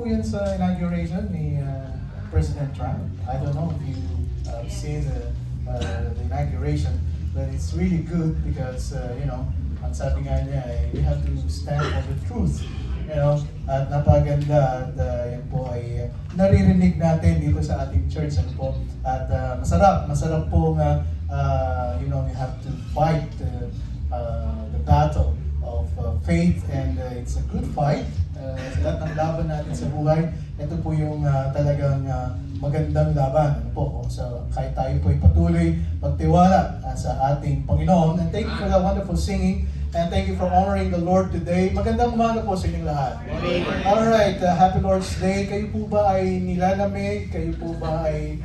po yun sa inauguration ni President Trump. I don't know if you seen the inauguration, but it's really good because, ang sabi nga niya, we have to stand for the truth. At napaganda at yan po ay naririnig natin dito sa ating church. At masarap po nga, we have to fight the battle of faith, and it's a good fight. Sa lahat ng laban natin sa buhay, ito po yung talagang magandang laban. So kahit tayo po ay patuloy magtiwala sa ating Panginoon. And thank you for the wonderful singing. And thank you for honoring the Lord today. Magandang umaga po sa inyong lahat. Alright, happy Lord's Day. Kayo po ba ay nilalamig? Kayo po ba ay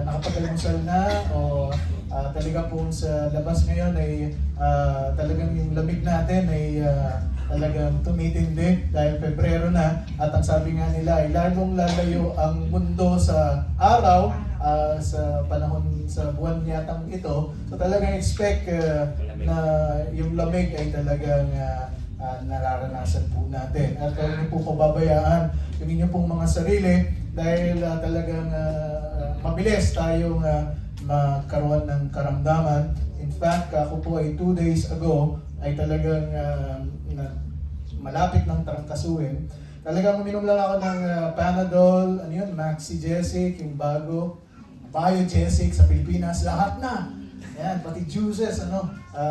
nakapag-almusal na? O talaga po sa labas ngayon ay talagang yung lamig natin ay talagang tumitindi dahil Pebrero na. At ang sabi nga nila ay lalong lalayo ang mundo sa araw sa panahon sa buwan yatang ito. So talagang expect na yung lamig ay talagang nararanasan po natin. At huwag niyo po pababayaan yung inyong pong mga sarili dahil talagang mabilis tayong magkaroon ng karamdaman. In fact, ako po ay 2 days ago ay talagang malapit ng trangkasuhin. Talagang uminom lang ako ng Panadol, Maxi Jessic, yung bago, Biogesic sa Pilipinas, lahat na. Yan, pati juices,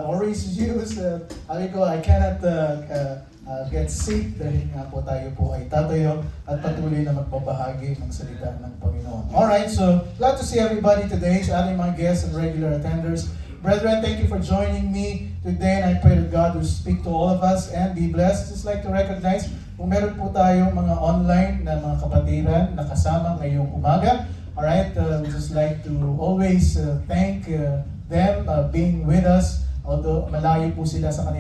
orange juice. Sabi ko, I cannot get sick dahil nga po tayo po ay tatayo at patuloy na magbabahagi ng salita ng Panginoon. Alright, so glad to see everybody today, sa ating mga guests and regular attenders. Brethren, thank you for joining me today, and I pray that God will speak to all of us and be blessed. Just like to recognize, kung meron po tayong mga online na mga kapatiran na kasama ngayong umaga. Alright, we just like to always thank them being with us. Although malayo po sila sa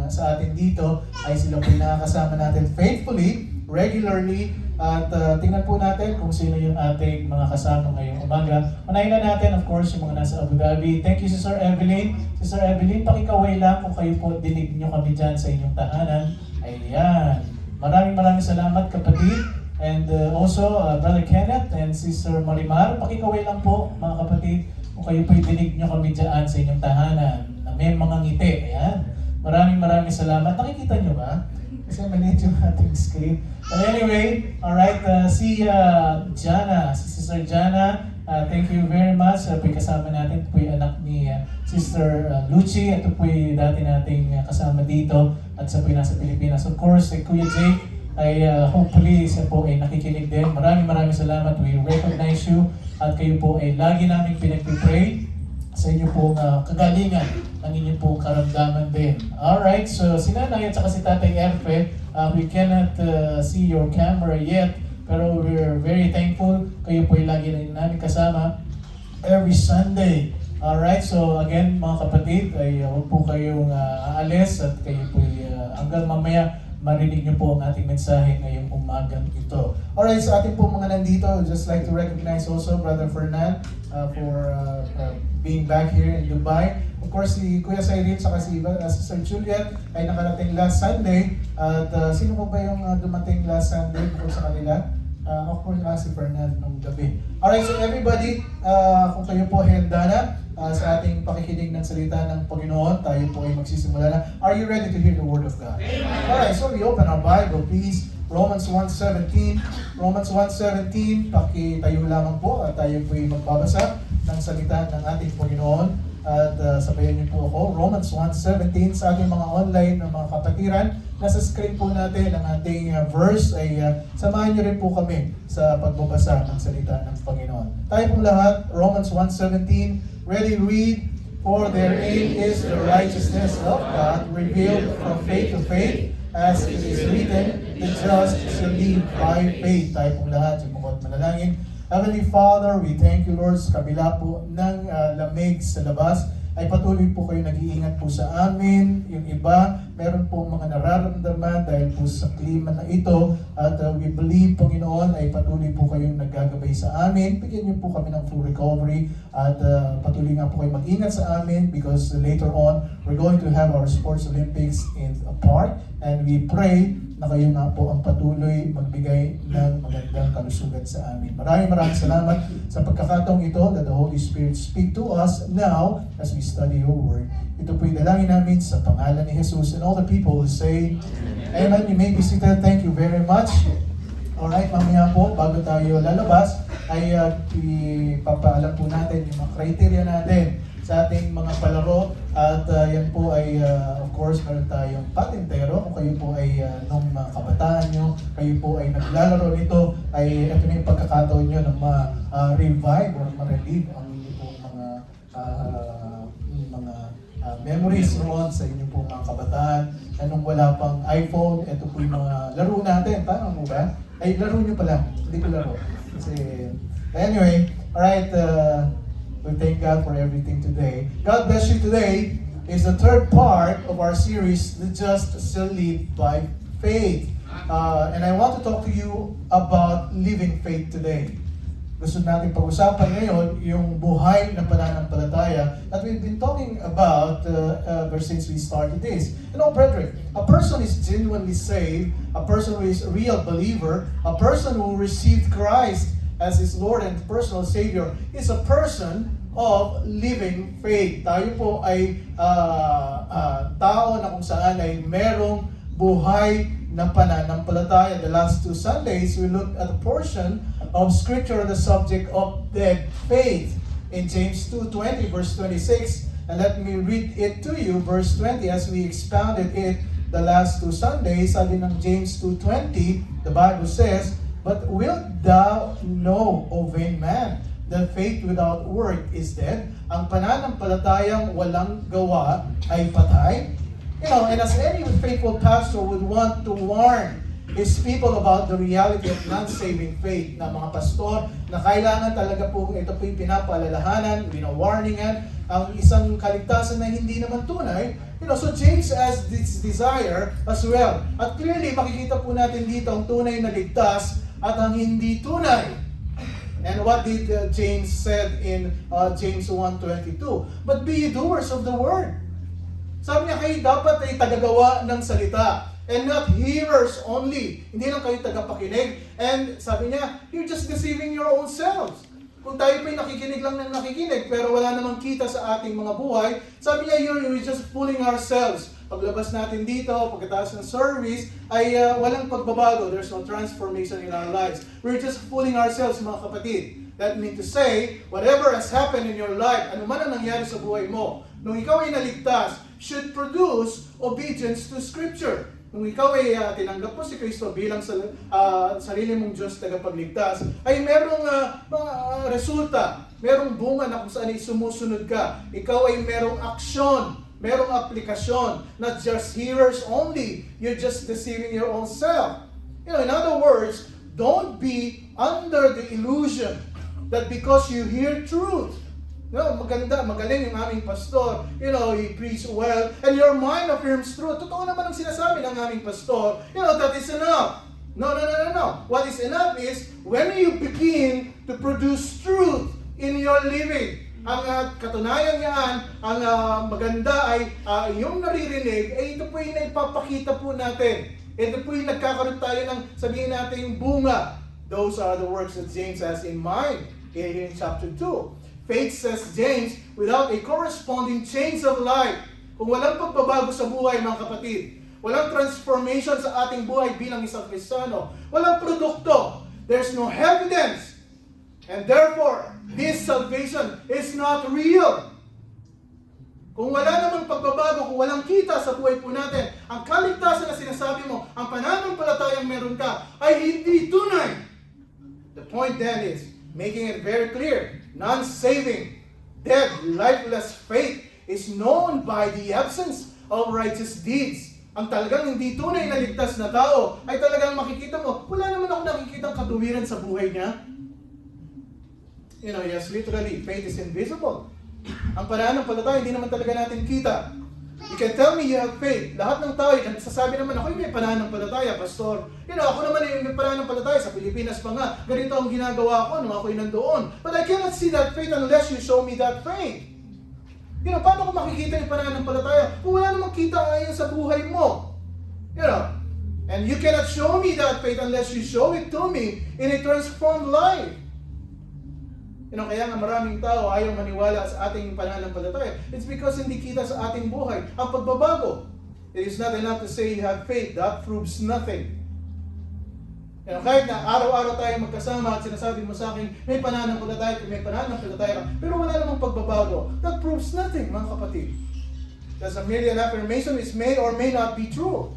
sa atin dito, ay sila po nakakasama natin faithfully, regularly. At tingnan po natin kung sino yung ating mga kasama ngayong umaga. Unahin na natin, of course, yung mga nasa Abu Dhabi. Thank you, Sister Evelyn. Sister Evelyn, pakikaway lang kung kayo po dinig nyo kami dyan sa inyong tahanan. Ayan. Maraming salamat, kapatid. And also, Brother Kenneth and Sister Marimar, pakikaway lang po, mga kapatid, kung kayo po dinig nyo kami dyan sa inyong tahanan na may mga ngiti. Ayan. Maraming salamat. Nakikita nyo ba? Kasi maliit yung ating screen. But anyway, alright, si Jana, si Sister Jana, thank you very much. Po kasama natin, ito po yung anak ni Sister Lucy. Ito po yung dati nating kasama dito at sa po yung nasa Pilipinas. Of course, si Kuya Jake ay hopefully siya po ay nakikinig din. Maraming salamat. We recognize you at kayo po ay lagi namin pinag-pray sa inyo pong kagalingan ng inyong pong karamdaman din. Alright, so si Nanay at saka si Tatay Erfe, we cannot see your camera yet, pero we're very thankful. Kayo po ay lagi rin namin kasama every Sunday. Alright, so again mga kapatid, ay huwag po kayong aalis at kayo po ay hanggang mamaya marinig niyo po ang ating mensahe ngayong umagang ito. Alright, so ating po mga nandito, just like to recognize also Brother Fernand for being back here in Dubai. Of course, si Kuya Cyril saka si Sister Juliet ay nakarating last Sunday. At sino po ba yung dumating last Sunday bukod sa kanila? Of course, si Fernand nung gabi. Alright, so everybody, kung kayo po handa na sa ating pakikinig ng salita ng Panginoon, tayo po ay magsisimula na. Are you ready to hear the Word of God? Alright, so we open our Bible, please. Romans 1:17. Romans 1:17, pakitayo lamang po at tayo po ay magbabasa ng salita ng ating Panginoon. At sabayan niyo po ako, Romans 1:17 sa ating mga online na mga kapatiran. Nasa screen po natin ang ating verse ay samahan niyo rin po kami sa pagbabasa ng salita ng Panginoon. Tayo pong lahat, Romans 1:17, ready, read. For therein is the righteousness of God revealed from faith to faith, as it is written, the just shall live by faith. Tayo pong lahat, sumukot manalangin. Heavenly Father, we thank you, Lord, sa kabila po ng lamig sa labas, ay patuloy po kayo nag-iingat po sa amin. Yung iba, meron po mga nararamdaman dahil po sa klima na ito. At we believe, Panginoon, ay patuloy po kayong naggagabay sa amin. Bigyan niyo po kami ng full recovery. At patuloy nga po kayo mag-ingat sa amin because later on, we're going to have our Sports Olympics in a park. And we pray na kayo nga po ang patuloy magbigay ng magandang kalusugan sa amin. Maraming salamat sa pagkakataong ito that the Holy Spirit speak to us now as we study your word. Ito po dalangin namin sa pangalan ni Jesus, and all the people will say, Amen. You may be seated. Thank you very much. Alright, mamaya po, bago tayo lalabas, ay ipapaalam po natin yung mga criteria natin sa ating mga palaro, at yan po ay of course meron tayong patintero. Kung kayo po ay nung mga kabataan nyo, kayo po ay naglalaro nito, ay ito na yung pagkakataon nyo na ma-revive or ma-relieve ang inyong po mga memories noon sa inyong po mga kabataan. Anong wala pang iPhone, ito po yung mga laro natin. Tama mo ba? Ay, laro nyo pala. Hindi ko laro. Kasi, anyway, alright, we thank God for everything today. God bless you. Today is the third part of our series, The Just Shall Live by Faith. And I want to talk to you about living faith today. Gusto natin pag-usapan ngayon yung buhay na pananampalataya that we've been talking about ever since we started this. You know, brethren, a person is genuinely saved, a person who is a real believer, a person who received Christ as his Lord and personal Savior is a person of living faith. Tayo po ay tao na kung saan ay merong buhay na pananampalataya. The last 2 Sundays, we looked at a portion of Scripture on the subject of dead faith in James 2:20, verse 26. And let me read it to you, verse 20, as we expounded it the last 2 Sundays. Sabi ng James 2:20, the Bible says, But wilt thou know, O vain man, that faith without work is dead? Ang pananampalatayang walang gawa ay patay. You know, and as any faithful pastor would want to warn his people about the reality of non-saving faith, na mga pastor na kailangan talaga po ito po yung pinapaalalahanan, winawarningan, ang isang kaligtasan na hindi naman tunay. You know, so James has this desire as well. At clearly, makikita po natin dito ang tunay na ligtas at ang hindi tunay. And what did James said in James 1:22? But be ye doers of the word. Sabi niya, kayo dapat ay tagagawa ng salita and not hearers only. Hindi lang kayo tagapakinig. And sabi niya, you're just deceiving your own selves. Kung tayo pa'y nakikinig lang ng nakikinig pero wala namang kita sa ating mga buhay, sabi niya, you're just fooling ourselves. Paglabas natin dito, pagkatapos ng service, ay walang pagbabago. There's no transformation in our lives. We're just fooling ourselves, mga kapatid. That means to say, whatever has happened in your life, ano man ang nangyari sa buhay mo, nung ikaw ay naligtas, should produce obedience to Scripture. Nung ikaw ay tinanggap mo si Kristo bilang sarili mong Diyos tagapagligtas, ay merong resulta, merong bunga na kung saan ay sumusunod ka. Ikaw ay merong aksyon, merong aplikasyon, not just hearers only. You're just deceiving your own self. You know, in other words, don't be under the illusion that because you hear truth, you know, magaling yung aming pastor, you know, he preach well, and your mind affirms truth. Totoo naman ang sinasabi ng aming pastor, you know, that is enough. No. What is enough is when you begin to produce truth in your living. Ang katunayan niyan, ang maganda ay yung naririnig, ay ito po yung naipapakita po natin. Ito po yung nagkakaroon tayo ng sabihin natin yung bunga. Those are the works that James has in mind here in chapter 2. Faith, says James, without a corresponding change of life. Kung walang pagbabago sa buhay, mga kapatid, walang transformation sa ating buhay bilang isang Kristiyano, walang produkto, there's no evidence. And therefore, this salvation is not real. Kung wala namang pagbabago, kung walang kita sa buhay po natin, ang kaligtasan na sinasabi mo, ang pananampalatayang meron ka, ay hindi tunay. The point then is, making it very clear, non-saving, dead, lifeless faith is known by the absence of righteous deeds. Ang talagang hindi tunay na ligtas na tao ay talagang makikita mo, wala naman ako nakikitang katuwiran sa buhay niya. You know, yes, literally, faith is invisible. Ang pananampalataya, hindi naman talaga natin kita. You can tell me you have faith. Lahat ng tao, nagsasabi naman, ako yung may pananampalataya, pastor. You know, ako naman yung may pananampalataya sa Pilipinas pa nga. Ganito ang ginagawa ko nung ako'y nandoon. But I cannot see that faith unless you show me that faith. You know, paano ko makikita yung pananampalataya kung wala namang kita ngayon sa buhay mo? You know, And you cannot show me that faith unless you show it to me in a transformed life. Kaya nga maraming tao ayaw maniwala sa ating pananampalataya. It's because hindi kita sa ating buhay ang pagbabago. It is not enough to say you have faith. That proves nothing. Kahit na araw-araw tayo magkasama at sinasabi mo sa akin, may pananampalataya, pero wala namang pagbabago. That proves nothing, mga kapatid. That's a merely an affirmation. It may or may not be true.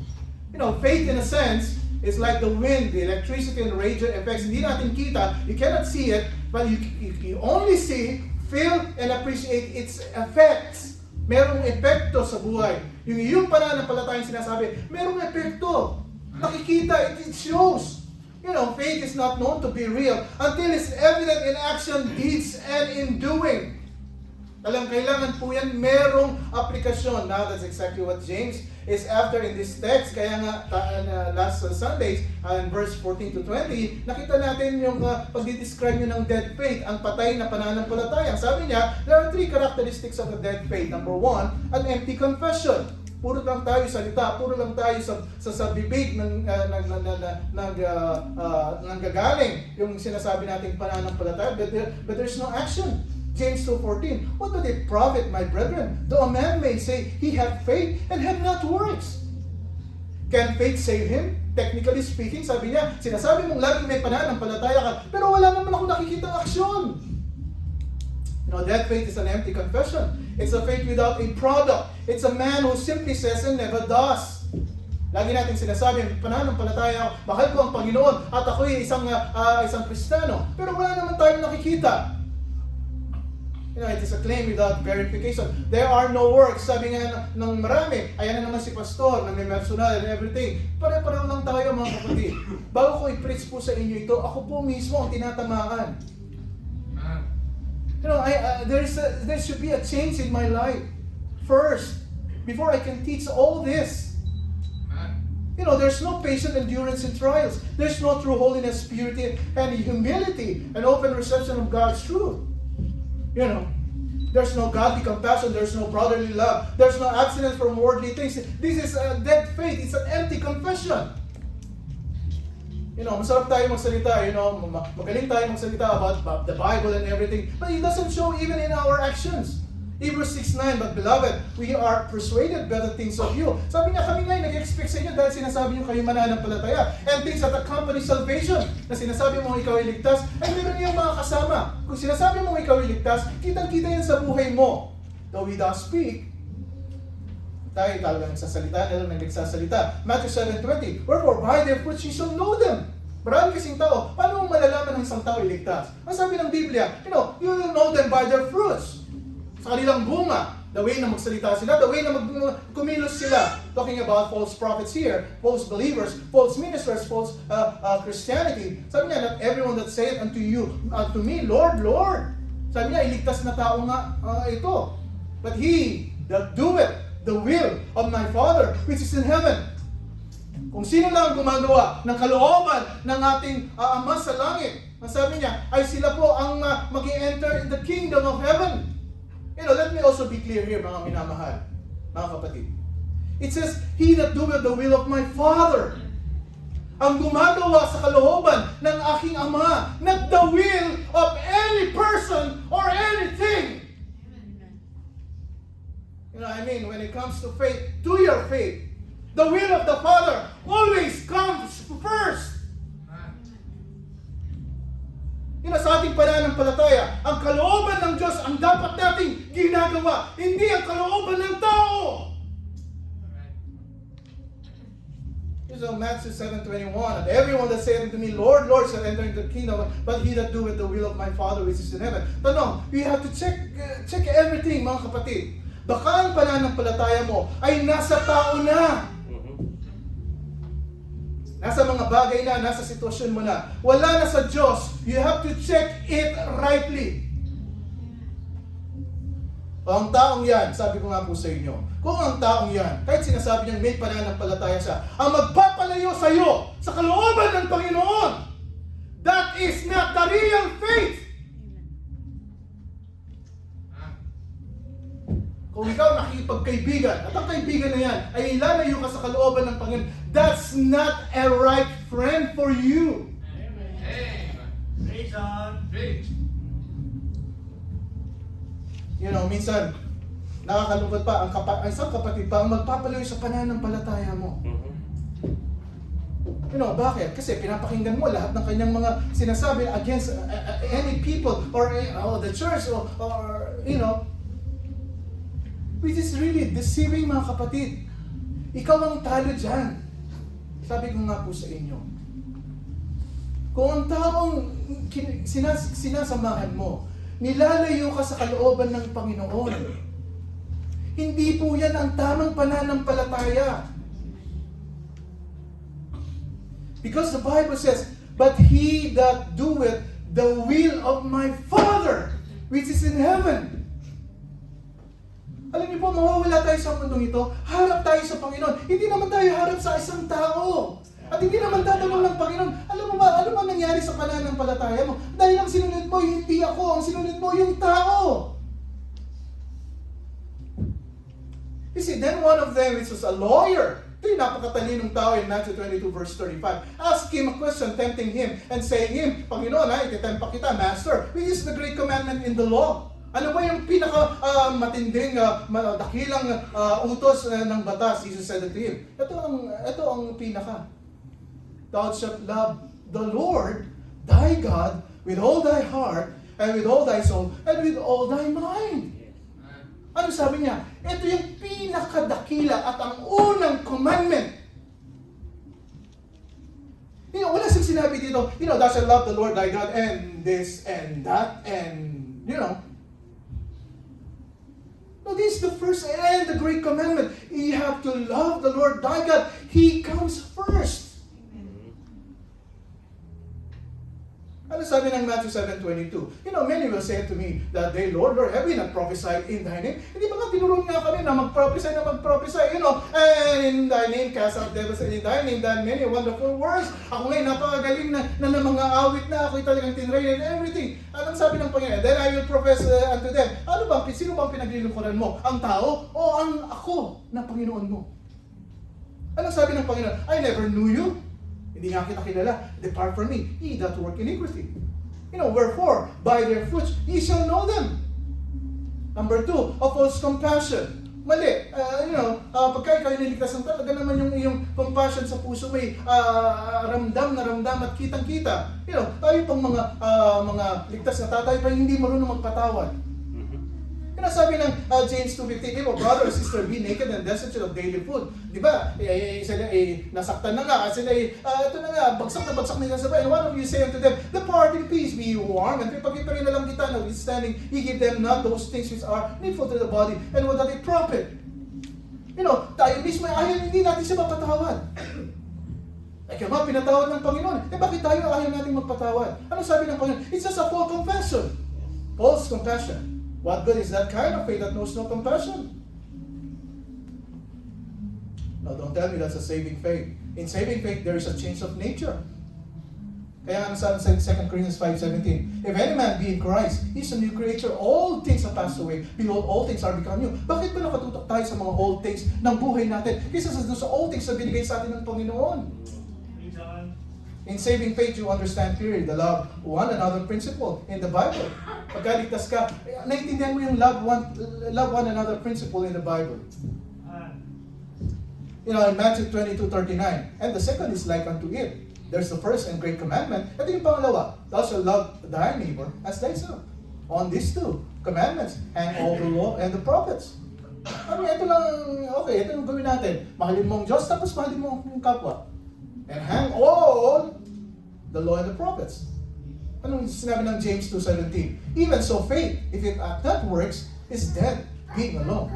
Faith in a sense is like the wind, the electricity, and the radio effects. Hindi natin kita, you cannot see it, but you only see, feel, and appreciate its effects. Merong epekto sa buhay. Yung iyong pananampalatayang sinasabi, merong epekto. Nakikita, it shows. Faith is not known to be real until it's evident in action, deeds, and in doing. Kailangan po yan merong aplikasyon. Now, that's exactly what James is after in this text. Kaya nga, last Sundays, in verse 14 to 20, nakita natin yung pag-describe nyo ng dead faith, ang patay na pananampalataya. Sabi niya, there are three characteristics of a dead faith. Number one, an empty confession. Puro lang tayo salita, puro lang tayo sa bibig nanggagaling yung sinasabi nating pananampalataya, but there's no action. James 2:14, what does it profit, my brethren, though a man may say he hath faith and have not works? Can faith save him? Technically speaking, sabi niya, sinasabi mong laging may pananampalataya ka, pero wala naman ako nakikitang aksyon. That faith is an empty confession. It's a faith without a product. It's a man who simply says and never does. Lagi natin sinasabi, pananampalataya ako, mahal ko ang Panginoon, at ako'y isang Kristiyano, pero wala naman tayong nakikita. It is a claim without verification. There are no works. Sabi nga ng marami, ayan na naman si pastor na may personal and everything. Pare-pareho lang tayo, mga kapatid. Bago ko i-preach po sa inyo ito, ako po mismo ang tinatamaan. There should be a change in my life first before I can teach all this. There's no patient endurance in trials. There's no true holiness, purity, and humility, and open reception of God's truth. There's no godly compassion, there's no brotherly love, there's no abstinence from worldly things. This is a dead faith, it's an empty confession. Masarap tayo magsalita, magaling tayo magsalita about the Bible and everything, but it doesn't show even in our actions. Hebrews 6:9, but beloved, we are persuaded better things of you. Sabi niya, kami nga nag-expect sa inyo dahil sinasabi niyo kayo mananampalataya. And things that accompany salvation, na sinasabi mo ikaw ay ligtas, ay meron niyang mga kasama. Kung sinasabi mo ikaw ay ligtas, kitang-kita yan sa buhay mo. Though we don't speak, tayo talagang nagsasalita, nalang nagsasalita. Matthew 7:20, wherefore by their fruits you shall know them. Marami kasing tao, paano mo malalaman ng isang tao ay ligtas? Ang sabi ng Biblia, you will know them by their fruits. Sa kanilang bunga, the way na magsalita sila, the way na kumilos sila. Talking about false prophets here, false believers, false ministers, false Christianity. Sabi niya, not everyone that saith unto me, Lord, Lord. Sabi niya, iligtas na tao nga ito. But he that doeth the will of my Father, which is in heaven. Kung sino lang gumagawa ng kalooban ng ating Ama sa langit, ang sabi niya, ay sila po ang mag-enter in the kingdom of heaven. Let me also be clear here, mga minamahal, mga kapatid. It says, he that doeth the will of my Father. Ang gumagawa sa kalooban ng aking Ama, not the will of any person or anything. When it comes to faith, to your faith, the will of the Father always comes first. Sa ating pananampalataya, ang kalooban ng Diyos ang dapat nating ginagawa, hindi ang kalooban ng tao. So Matthew 7:21, and everyone that saith unto me, Lord, Lord, shall enter into the kingdom, but he that doeth the will of my Father which is in heaven. Tanong, we have to check everything, mga kapatid. Baka ang pananampalataya mo ay nasa tao na. Nasa mga bagay na, nasa sitwasyon mo na. Wala na sa Diyos. You have to check it rightly. Ang taong yan, sabi ko nga po sa inyo, kung ang taong yan, kahit sinasabi niyang may pananampalataya siya, ang magpapalayo sa iyo sa kalooban ng Panginoon, that is not the real faith. Kung ikaw nakikipag magkaibigan, at ang kaibigan na yan ay ilalayo ka sa kalooban ng Panginoon, that's not a right friend for you. Praise God. You know, minsan, nakakalungkot pa, ang isang kapatid pa ang magpapalayo sa pananampalataya mo. You know, bakit? Kasi pinapakinggan mo lahat ng kanyang mga sinasabi against any people or the church or you know, which is really deceiving, mga kapatid. Ikaw ang talo dyan. Sabi ko nga po sa inyo, kung ang taong sinasamahan mo, nilalayo ka sa kalooban ng Panginoon, hindi po yan ang tamang pananampalataya. Because the Bible says, but he that doeth the will of my Father, which is in heaven. Alam niyo po, mawawala tayo sa mundong ito, harap tayo sa Panginoon. Hindi naman tayo harap sa isang tao. At hindi naman tatanong ng Panginoon, alam mo ba, ano ba nangyari sa pananampalataya mo? Dahil ang sinunod mo, hindi ako. Ang sinunod mo, yung tao. You see, then one of them, which was a lawyer, ito yung napakatalinong tao in Matthew 22 verse 35. Ask him a question, tempting him, and saying him, Panginoon, ititempa kita, Master, which is the great commandment in the law? Ano ba yung matinding, dakilang utos ng batas? Jesus said to him, ito ang pinaka. Thou shalt love the Lord, thy God, with all thy heart, and with all thy soul, and with all thy mind. Ano sabi niya? Ito yung pinakadakila at ang unang commandment. You know, wala siyang sinabi dito, you know, thou shalt love the Lord thy God and this and that and, you know. No, this is the first and the great commandment. You have to love the Lord thy God. He comes first. Ano sabi ng Matthew 7:22? You know, many will say to me that they, Lord, have we not prophesied in thy name? Hindi ba nga tinuruan nga kami na mag-prophesy, you know, and in thy name cast out devils, and in thy name done many wonderful works. Ako ngayon, napakagaling na mga awit na ako'y talagang tinrain and everything. Anong sabi ng Panginoon? Then I will profess unto them. Sino bang pinaglilingkuran mo? Ang tao o ang ako na Panginoon mo? Anong sabi ng Panginoon? I never knew you. Hindi nga kita kilala. Depart from me, ye that work iniquity. You know, wherefore, by their fruits, ye shall know them. Number 2, of false compassion. Mali. You know, pagka ikaw niligtas ng talaga naman yung iyong compassion sa puso may ramdam at kitang-kita. You know, tayo pang mga ligtas na tatay pa hindi marunong magpatawad. Kaya sabi ng James 2:15, brother or sister, be naked and destitute of daily food. Di ba? Sila nasaktan na nga. Sila ito na nga, bagsak nila sa bahay. And one of you say unto them, depart in peace, be warm. And pag-ipagin na lang kita, notwithstanding, ye give them not those things which are needful to the body, and what does it profit? You know, tayo mismo, hindi natin siya mapatawad. Kaya nga, pinatawad ng Panginoon. Bakit tayo ayaw natin magpatawad? Ano sabi ng Panginoon? It's just a false confession. False confession. What good is that kind of faith that knows no compassion? No, don't tell me that's a saving faith. In saving faith, there is a change of nature. Kaya ano sabi sa 2 Corinthians 5:17, if any man be in Christ, he's a new creature. All things have passed away. Behold, all things are become new. Bakit ba nakatutok tayo sa mga old things ng buhay natin? Kaysa sa old things na binigay sa atin ng Panginoon. In saving faith, you understand clearly the love one another principle in the Bible. Pagkaligtas ka, naiintindihan mo yung love one another principle in the Bible. You know, in Matthew 22:39, and the second is like unto it. There's the first and great commandment. Ito yung pangalawa, thou shalt love thy neighbor as thyself. On these two commandments, hang all the law and the prophets. Ito lang, okay, ito yung gawin natin. Mahalin mo ang Diyos, tapos mahalin mo ang kapwa. And hang all the law and the prophets. Anong sinabi ng James 2:17? Even so faith, if it at that works, is dead, being alone.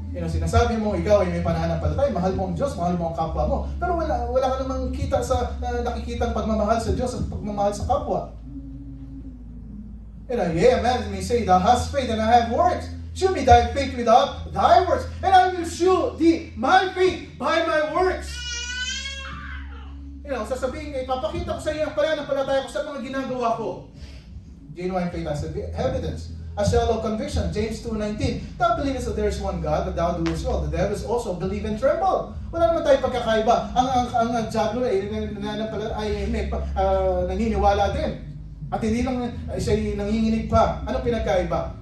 You know, sinasabi mo, ikaw ay may pananampalataya, mahal mo ang Diyos, mahal mo ang kapwa mo. Pero wala ka namang kita sa nakikitang pagmamahal sa Diyos at pagmamahal sa kapwa. You know, yeah, man may say, thou hast faith and I have works. Show me thy faith without thy works, and I will show thee my faith by my works. You know, sasabihin, ipapakita ko sa iyo ang pananampalataya ko sa mga ginagawa ko. Genuine faith has evidence. a shallow conviction. James 2:19. Thou believest that there is one God, but thou doest well. The devils also believe and tremble. Wala naman tayong pagkakaiba. Ang diablo ay naniniwala din. At hindi lang siya nanginginig pa. Anong pinagkaiba?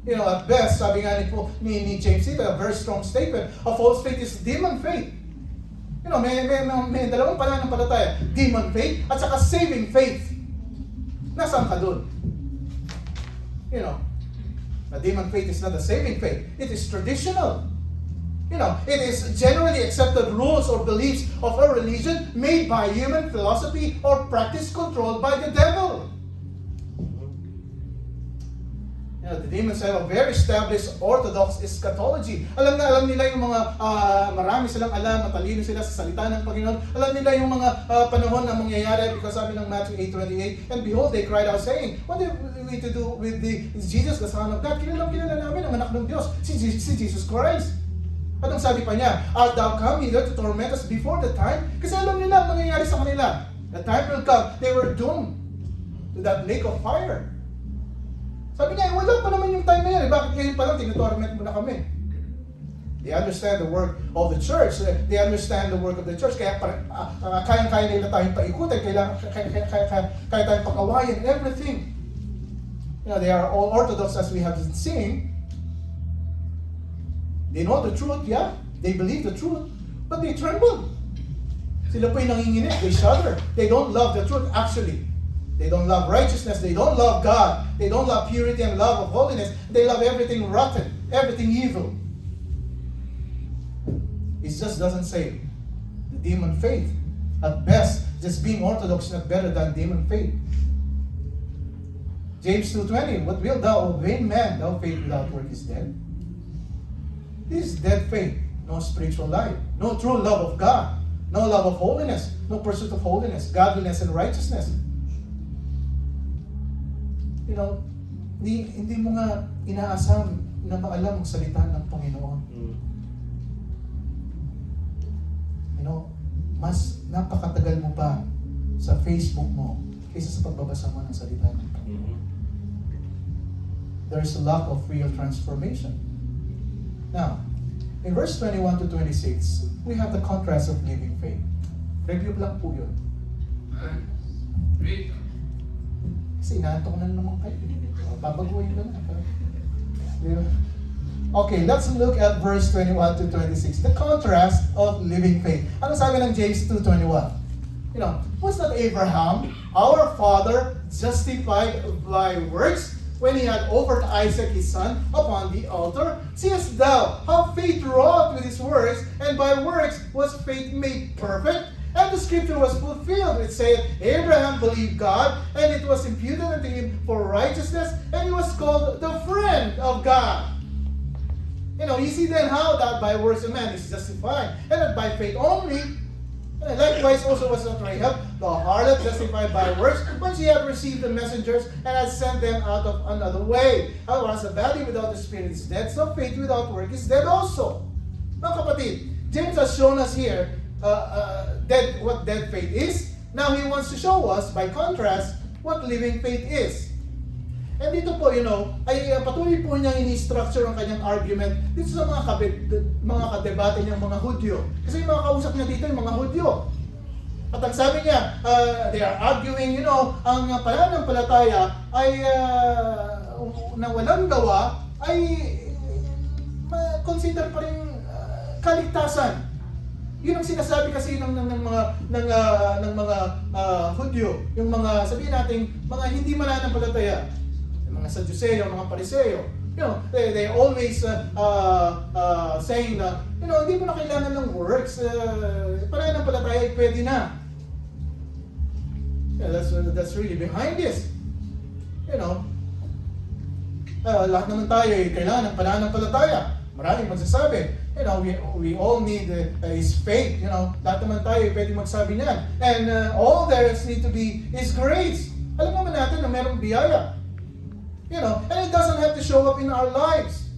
At best, sabi nga ni James dito, a very strong statement. A false faith is demon faith. May dalawang pananampalataya. Demon faith at saka saving faith. Nasaan ka dun? A demon faith is not a saving faith. It is traditional. It is generally accepted rules or beliefs of a religion made by human philosophy or practice controlled by the devil. The demons have a very established orthodox eschatology. Alam nila yung mga, marami silang alam, matalino sila sa salita ng Panginoon. Alam nila yung mga panahon na mangyayari because sabi ng Matthew 8:28, and behold, they cried out saying, what are we to do with Jesus, the Son of God? Kilala namin ang anak ng Diyos, si Jesus Christ. At ang sabi pa niya, art thou come hither to torment us before the time? Kasi alam nila ang mangyayari sa kanila. The time will come, they were doomed to that lake of fire. Sabi niya, wala pa naman yung time na yan. Bakit ngayon pa lang tinutorment mo na kami? They understand the work of the church. They understand the work of the church. Kaya kaya nila tayong paikutin. Kaya tayong pag-awayan. Everything. They are all orthodox as we have been seeing. They know the truth, yeah. They believe the truth. But they tremble. Sila po'y nanginginig. They shudder. They don't love the truth actually. They don't love righteousness. They don't love God. They don't love purity and love of holiness. They love everything rotten, everything evil. It just doesn't say the demon faith. At best, just being orthodox is not better than demon faith. James 2:20, what wilt thou, O vain man? Thou faith without work is dead. This is dead faith. No spiritual life. No true love of God. No love of holiness. No pursuit of holiness, godliness, and righteousness. Hindi mo nga inaasam na maalam ang salita ng Panginoon. Mas napakatagal mo pa sa Facebook mo kaysa sa pagbabasa mo ng salita ng Panginoon. There's a lack of real transformation. Now, in verse 21 to 26, we have the contrast of living faith. Review lang po yun. Read. Kasi inaantok na naman kayo. Babaguhin lang. Okay, let's look at verse 21 to 26. The contrast of living faith. Ano sabi ng James 2:21? Was not Abraham, our father, justified by works when he had offered Isaac his son upon the altar? Seest thou how faith wrought with his works, and by works was faith made perfect? And the scripture was fulfilled. It said, Abraham believed God, and it was imputed unto him for righteousness, and he was called the friend of God. You see then how that by works a man is justified, and that by faith only. And likewise also was not Rahab, the harlot, justified by works, when she had received the messengers, and had sent them out of another way. Otherwise, a body without the spirit is dead, so faith without work is dead also. Mga kapatid, James has shown us here what dead faith is. Now he wants to show us, by contrast, what living faith is. And dito po, ay patuloy po niyang ini-structure ang kanyang argument dito sa mga kadebate niyang mga Hudyo. Kasi yung mga kausap niya dito, yung mga Hudyo. At ang sabi niya, they are arguing, ang pananampalataya ay na walang gawa ay consider pa rin kaligtasan. Yun ang sinasabi kasi ng mga Hudyo, yung mga sabihin natin mga hindi mananampalataya, yung mga Sadduceo, mga Pariseo. They always saying na hindi mo na kailangan ng works, pananampalataya ay pwede na. That's really behind this. Lahat naman tayo ay kailangan ng pananampalataya. Maraming magsasabi, we all need is faith. Lahat naman tayo pwede magsabi niyan. And all there need to be is grace. Alam naman natin na merong biyaya. And it doesn't have to show up in our lives.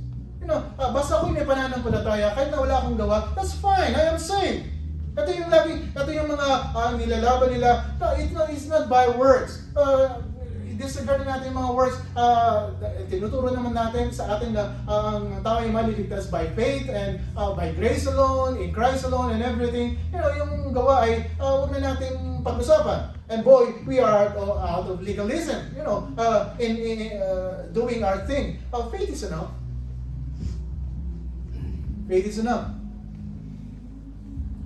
Basta ako may pananampalataya, kahit na wala akong gawa, that's fine, I am saved. Ito yung mga nilalaban nila, it's not by works. disregard natin yung mga words. Tinuturo naman natin sa atin na ang tao ay maliligtas by faith and by grace alone, in Christ alone, and everything. Yung gawa ay huwag na natin pag-usapan. And boy, we are out of legalism, in doing our thing. Faith is enough. Faith is enough.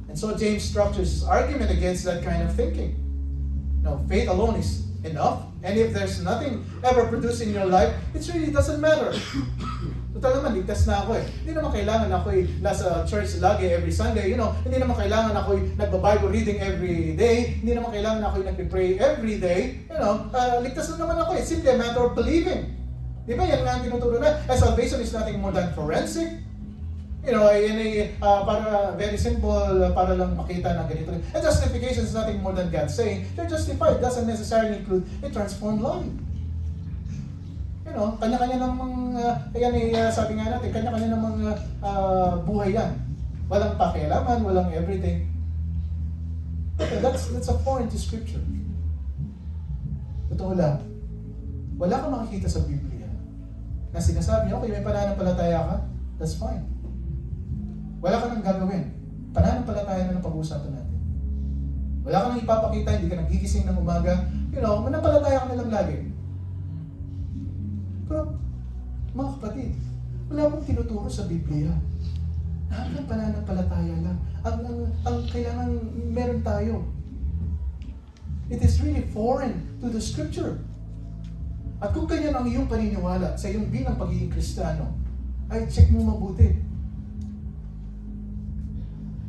And so James structures his argument against that kind of thinking. No, faith alone is enough. And if there's nothing ever produced in your life, it really doesn't matter. Total naman, ligtas na ako eh. Hindi naman kailangan ako'y nasa church lagi every Sunday. Hindi naman kailangan ako'y nagba-Bible reading every day. Hindi naman kailangan ako'y nagpe-pray every day. Ligtas na naman ako eh. Simply a matter of believing. Di ba? Yan nga ang tinuturo na. Salvation is nothing more than forensic. Para very simple, para lang makita na ganito. And justification is nothing more than God saying, you're justified. Doesn't necessarily include a transformed life. Kanya-kanya namang, sabi nga natin, kanya-kanya namang buhay yan. Walang pakialaman, walang everything. That's a foreign to Scripture. Totoo lang. Wala kang makikita sa Biblia na sinasabi, okay, may pananampalataya ka, that's fine. Wala ka nang gagawin. Pananampalataya na ng pag-uusapan natin. Wala ka nang ipapakita, hindi ka nagigising ng umaga. Manampalataya ka na lang lagi. Pero, mga kapatid, wala pong tinuturo sa Biblia. Ang pananampalataya lang. Ang kailangan meron tayo. It is really foreign to the Scripture. At kung ganyan ang iyong paniniwala sa iyong bilang pagiging Kristiyano, ay check mo mabuti.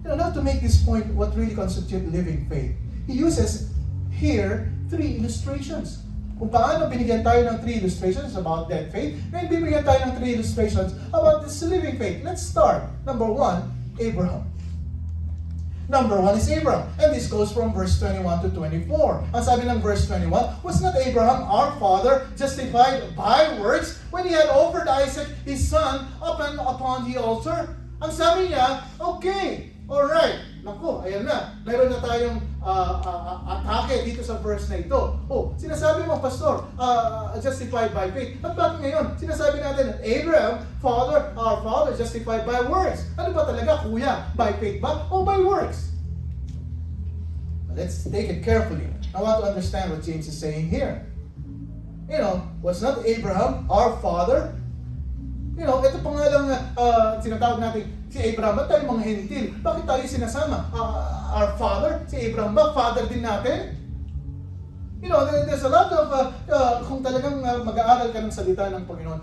Not to make this point what really constitutes living faith. He uses here 3 illustrations. Kung paano binigyan tayo ng 3 illustrations about dead faith, ngayon bibigyan tayo ng 3 illustrations about this living faith. Let's start. Number 1, Abraham. Number 1 is Abraham. And this goes from verse 21 to 24. Ang sabi ng verse 21, was not Abraham, our father, justified by works when he had offered Isaac, his son, upon the altar? Ang sabi niya, okay, alright, naku, ayan na. Meron na tayong atake dito sa verse na ito. Sinasabi mo, Pastor, justified by faith. At bakit ngayon? Sinasabi natin, Abraham, our father, justified by works. Ano ba talaga, kuya? By faith ba? O by works? Let's take it carefully. I want to understand what James is saying here. Was not Abraham our father? Ito pa nga lang sinatawag natin si Abraham. Ba't tayo mga hentil? Bakit tayo sinasama? Our father? Si Abraham ba? Father din natin? There's a lot of, kung talagang mag-aaral ka ng salita ng Panginoon,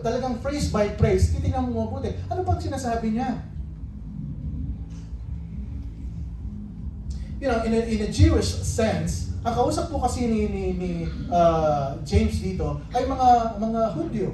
talagang phrase by phrase, titingnan mo mabuti. Ano pang sinasabi niya? In a Jewish sense, ang kausap po kasi ni James dito ay mga Hudyo.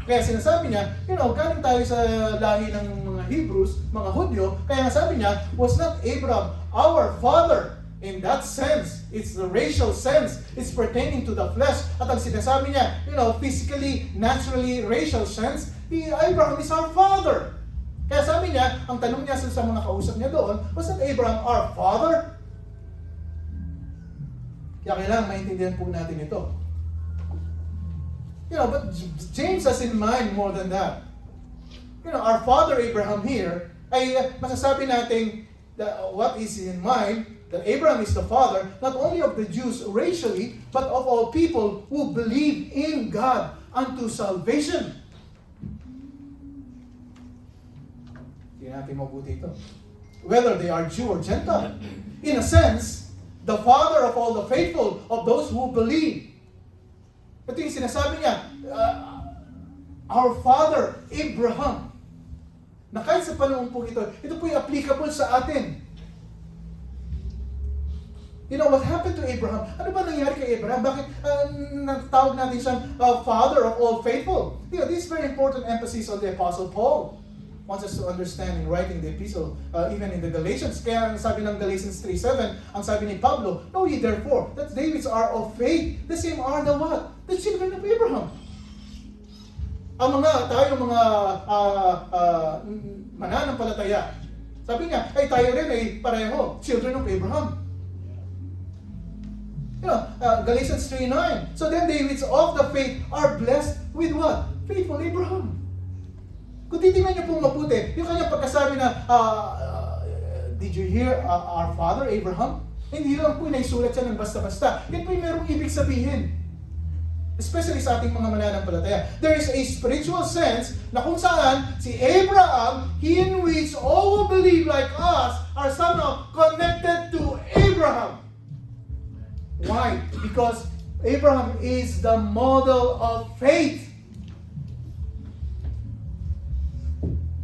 Kaya sinasabi niya, galing tayo sa lahi ng mga Hebrews, mga Hudyo, kaya sabi niya, was not Abraham our father? In that sense, it's the racial sense, it's pertaining to the flesh. At ang sinasabi niya, physically, naturally, racial sense, Abraham is our father. Kaya sabi niya, ang tanong niya sa mga kausap niya doon, was not Abraham our father? Kaya kailangan maintindihan po natin ito. But James has in mind more than that. Our father Abraham here, ay masasabi natin that what is in mind, that Abraham is the father, not only of the Jews racially, but of all people who believe in God unto salvation. Hindi natin mabuti ito. Whether they are Jew or Gentile. In a sense, the father of all the faithful, of those who believe. Ito yung sinasabi niya, our father, Abraham, na kahit sa panahon po ito po yung applicable sa atin. What happened to Abraham? Ano ba nangyari kay Abraham? Bakit natawag natin siyang father of all faithful? This is very important emphasis on the Apostle Paul. Wants us to understand in writing the epistle, even in the Galatians. Kaya ang sabi ng Galatians 3:7, ang sabi ni Pablo, know ye therefore that David's are of faith, the same are the what? The children of Abraham. Ang tayo mga mananampalataya, sabi niya, ay tayo rin ay pareho, children of Abraham. Galatians 3:9. So then they which of the faith are blessed with what? Faithful Abraham. Kung titingnan niyo pong mabuti, yung kanyang pagkasabi na, did you hear our father Abraham? Hindi lang po naisulat siya ng basta-basta. Yan po yung merong ibig sabihin. Especially sa ating mga mananampalataya. There is a spiritual sense na kung saan si Abraham, in which all who believe like us are somehow connected to Abraham. Why? Because Abraham is the model of faith.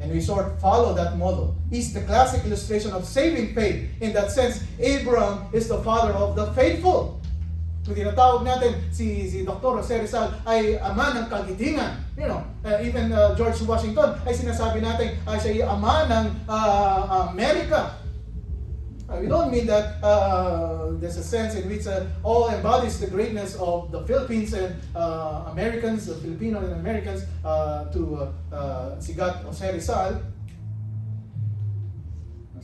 And we sort of follow that model. He's the classic illustration of saving faith. In that sense, Abraham is the father of the faithful. Kung tinatawag natin si Dr. Jose Rizal ay ama ng kagitingan. Even George Washington ay sinasabi natin ay siya ay ama ng Amerika. We don't mean that there's a sense in which all embodies the greatness of the Philippines and Americans, the Filipino and Americans to Sigat Jose Rizal.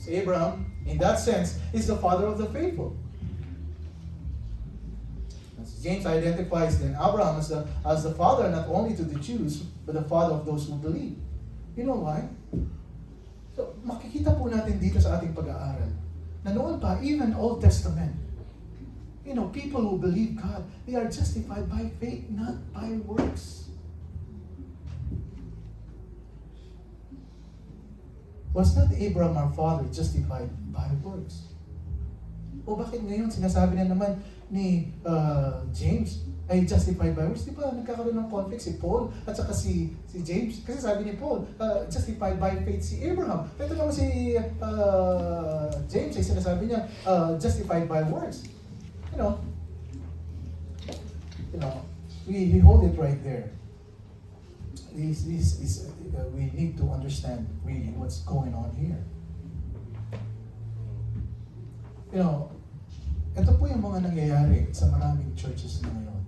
Si Abraham, in that sense, is the father of the faithful. James identifies then Abraham as the father not only to the Jews, but the father of those who believe. You know why? So, makikita po natin dito sa ating pag-aaral na noon pa, even Old Testament, people who believe God, they are justified by faith, not by works. Was not Abraham our father justified by works? O bakit ngayon sinasabi na naman ni James ay justified by works? Di ba nagkakaroon ng conflict si Paul at saka si James? Kasi sabi ni Paul, justified by faith si Abraham. Ito naman si James ay sinasabi niya, justified by works. We hold it right there. This is we need to understand really what's going on here. Ito po yung mga nangyayari sa maraming churches na ngayon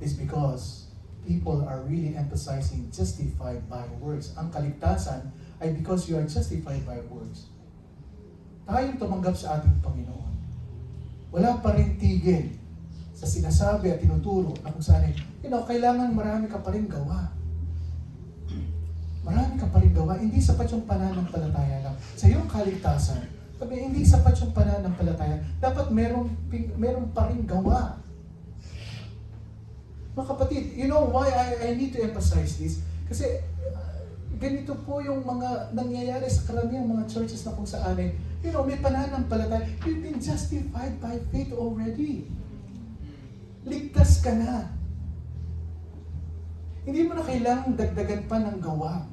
is because people are really emphasizing justified by works. Ang kaligtasan ay because you are justified by works. Tayong tumanggap sa ating Panginoon. Wala pa rin tigil sa sinasabi at tinuturo na kung saan kailangan marami ka pa rin gawa. Marami ka pa rin gawa. Hindi sapat yung pananampalataya lang. Sa iyong kaligtasan, hindi sapat yung pananampalataya. Dapat meron pa rin gawa. Mga kapatid, you know why I need to emphasize this? Kasi ganito po yung mga nangyayari sa karamihang mga churches na kung saan may pananampalataya. You've been justified by faith already. Ligtas ka na. Hindi mo na kailangang dagdagan pa ng gawa.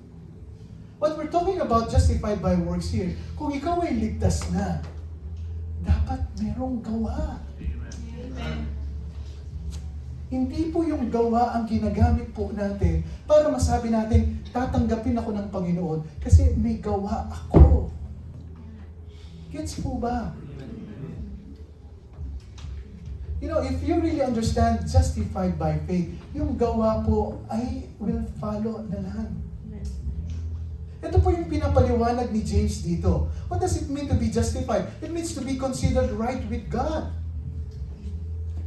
What we're talking about justified by works here, kung ikaw ay ligtas na, dapat merong gawa. Amen. Hindi po yung gawa ang ginagamit po natin para masabi natin, tatanggapin ako ng Panginoon kasi may gawa ako. Gets po ba? If you really understand justified by faith, yung gawa po ay will follow na lang. Ito po yung pinapaliwanag ni James dito. What does it mean to be justified? It means to be considered right with God.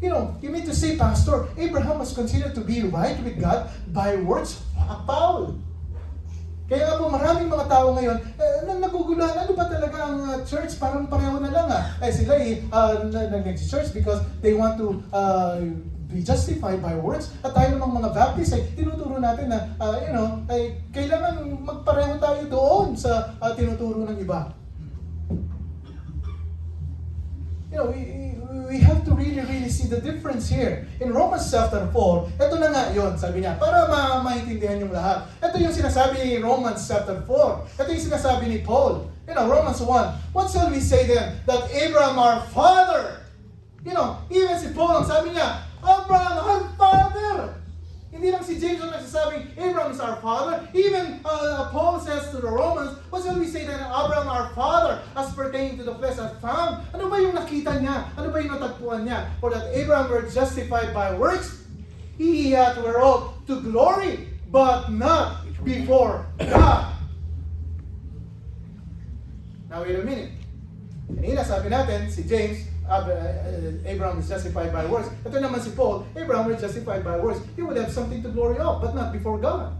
You mean to say, Pastor, Abraham was considered to be right with God by works? Paul. Kaya nga po maraming mga tao ngayon naguguluhan, ano ba talaga ang church? Parang pareho na lang sila nag-church because they want to be justified by works. At tayo namang mga Baptist ay tinuturo natin na ay kailangan magpareho tayo doon sa tinuturo ng iba. We have to really see the difference here. In Romans chapter 4, ito na nga yun, sabi niya, para maintindihan yung lahat. Ito yung sinasabi ni Romans chapter 4. Ito yung sinasabi ni Paul. Romans 1, what shall we say then? That Abraham our father. Even si Paul, ang sabi niya, Abraham our father. Hindi lang si James ang nagsasabing, Abraham is our father. Even Paul says to the Romans, what shall we say then, Abraham our father, as pertaining to the flesh as found? Ano ba yung nakita niya? Ano ba yung natagpuan niya? For that Abraham were justified by works, he hath whereof to glory, but not before God. Now wait a minute. Kanina sabi natin, si James Abraham is justified by works. Ito naman si Paul, Abraham was justified by works. He would have something to glory of, but not before God.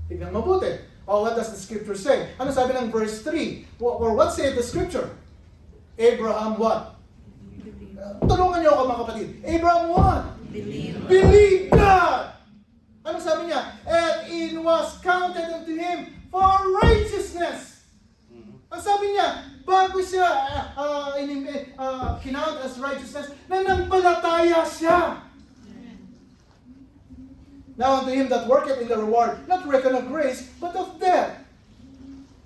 Tignan mabuti. Oh, what does the scripture say? Ano sabi ng verse 3? Or what said the scripture? Abraham what? Tulungan niyo ako mga kapatid. Abraham what? Believe God! Ano sabi niya? And it was counted unto him for righteousness. Ang sabi niya, bago siya kinount as righteousness, nanampalataya siya. Now unto him that worketh in the reward, not reckon of grace, but of debt.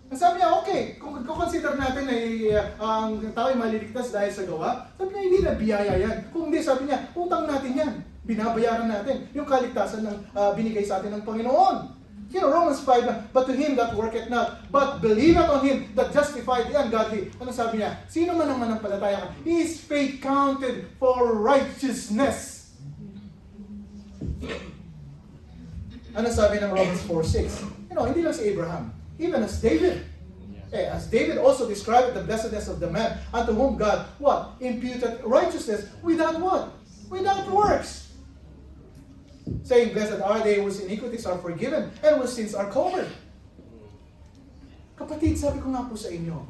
Ang sabi niya, okay, kung consider natin ay ang tao ay maliligtas dahil sa gawa, sabi niya, hindi na biyaya yan. Kung hindi, sabi niya, utang natin yan. Binabayaran natin yung kaligtasan ng binigay sa atin ng Panginoon. You know, Romans 5, but to him that worketh not, but believeth on him that justified the ungodly. Ano sabi niya? Sino man ang manampalataya ka? His faith counted for righteousness. Ano sabi ng Romans 4:6? You know, hindi lang si Abraham. Even as David. As David also described the blessedness of the man unto whom God, what? Imputed righteousness without what? Without works. Saying, blessed are they whose iniquities are forgiven and whose sins are covered. Kapatid, sabi ko nga po sa inyo,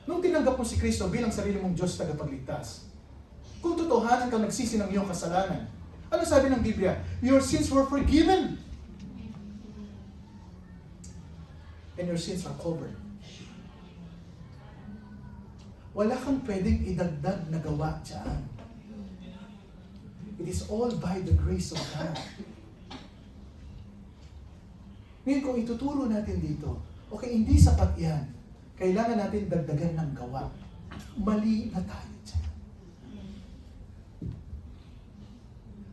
nung tinanggap mo si Kristo bilang sarili mong Diyos tagapagligtas, kung totohanan kang nagsisi ng iyong kasalanan, ano sabi ng Biblia? Your sins were forgiven. And your sins are covered. Wala kang pwedeng idagdag na gawa dyan. It is all by the grace of God. Ngayon, kung ituturo natin dito, okay, hindi sapat yan. Kailangan natin dagdagan ng gawa. Mali na tayo dyan.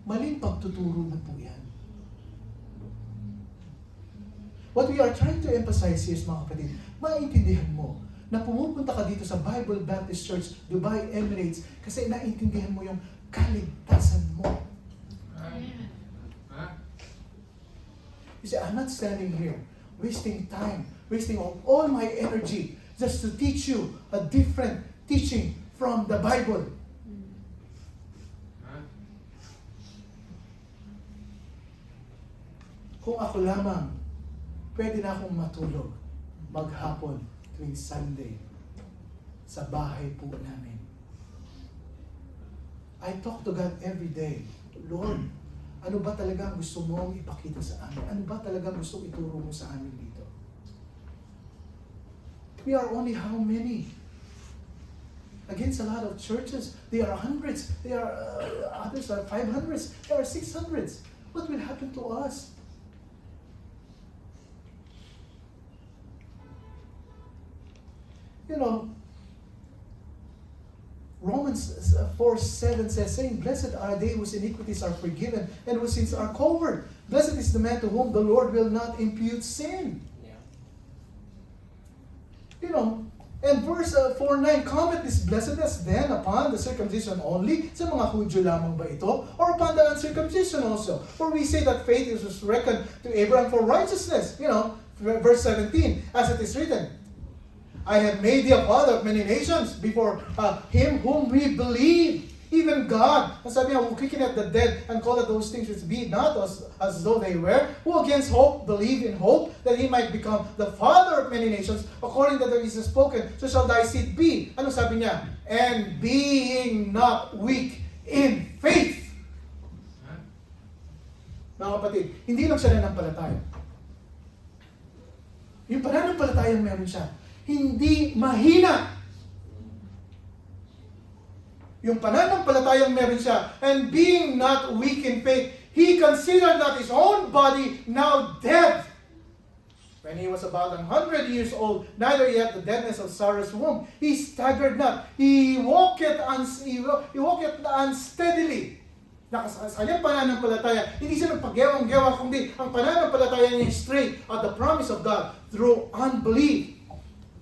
Maling pagtuturo na po yan. What we are trying to emphasize here, mga kapatid, maintindihan mo na pumupunta ka dito sa Bible Baptist Church, Dubai, Emirates, kasi naintindihan mo yung kaligtasan mo. You see, I'm not standing here wasting time, wasting all my energy just to teach you a different teaching from the Bible. Kung ako lamang, pwede na akong matulog maghapon tuwing Sunday sa bahay po namin. I talk to God every day. Lord, ano ba talaga ang gusto mong ipakita sa amin? Ano ba talaga gusto ituro mo sa amin dito? We are only how many? Against a lot of churches, they are hundreds. They are others are 500s. There are 600s. What will happen to us? You know, Romans 4:7 says, saying, blessed are they whose iniquities are forgiven and whose sins are covered. Blessed is the man to whom the Lord will not impute sin. Yeah. You know, and verse 4:9, comment this blessedness then upon the circumcision only? Sa mga Hudyo lamang ba ito? Or upon the uncircumcision also? For we say that faith is reckoned to Abraham for righteousness. You know, verse 17, as it is written, I have made thee a father of many nations before him whom we believe, even God. Ang sabi niya, who quickened the dead and called those things which be not as though they were, who against hope believe in hope, that he might become the father of many nations, according to the is spoken, so shall thy seed be. Ano sabi niya? And being not weak in faith. Mga kapatid, hindi lang siya nanampalataya. Yung pananampalatayang meron siya, hindi mahina. Yung pananampalatayang meron siya, and being not weak in faith, he considered not his own body now dead. When he was about 100 years old, neither yet the deadness of Sarah's womb, he staggered not. He walked unsteadily. Sa kanyang pananampalataya, hindi siya nagpaggewang-gewang, kundi ang pananampalataya niya straight at the promise of God through unbelief.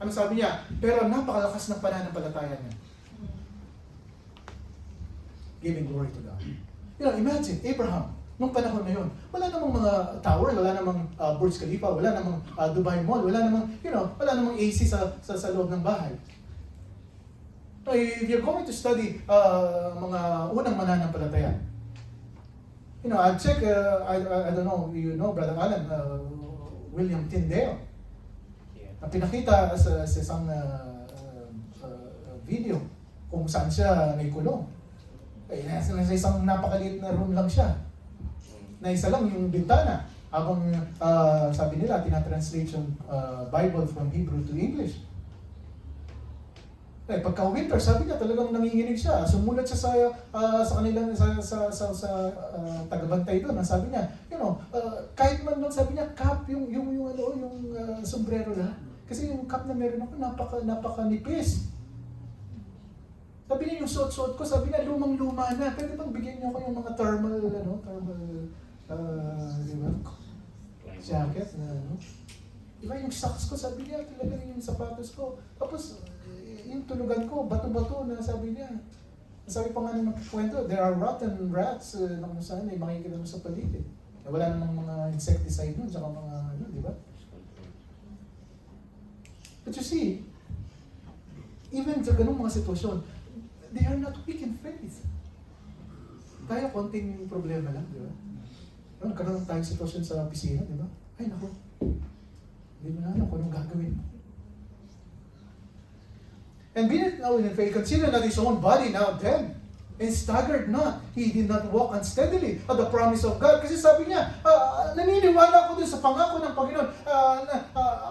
Ano sabi niya? Pero napakalakas ng pananampalataya niya. Giving glory to God. You know, imagine, Abraham, nung panahon na yun, wala namang mga tower, wala namang Burj Khalifa, wala namang Dubai Mall, wala namang AC sa loob ng bahay. No, if you're going to study mga unang mananampalataya, I've checked, I don't know, Brother Alan, William Tyndale, na pinakita sa isang video kung saan siya naikulong. Nasa isang napakaliit na room lang siya. Na isa lang yung bintana. Habang sabi nila, tinatranslate yung Bible from Hebrew to English. Pagka-winter, sabi niya talagang nanginginig siya. Sumulat siya sa kanilang sa tagabantay doon. Sabi niya, kahit man lang sabi niya cap yung sombrero lang. Kasi yung cap na meron ako napakanipis. Sabi niya yung suot-suot ko, sabi niya lumang-luma na. Pwede bang bigyan niyo ako yung mga thermal di ba? Jacket na Diba yung socks ko, sabi niya, talagang yung sapatos ko. Tapos, yung tulugan ko, bato-bato na sabi niya. Sabi pa nga ng kwento, there are rotten rats na kung saan ay makikita mo sa paligid. Wala namang mga insecticide nun, tsaka mga di ba? But you see, even sa ganung mga sitwasyon, they are not weak in faith. Tayo, konting problema lang, di ba? Nagkaroon tayong sitwasyon sa opisina, di ba? Ay, naku, hindi mo na alam kung anong gagawin mo. And being it now in faith, consider not his own body now dead, and staggered not. He did not walk unsteadily at the promise of God. Kasi sabi niya, naniniwala ako dun sa pangako ng Panginoon.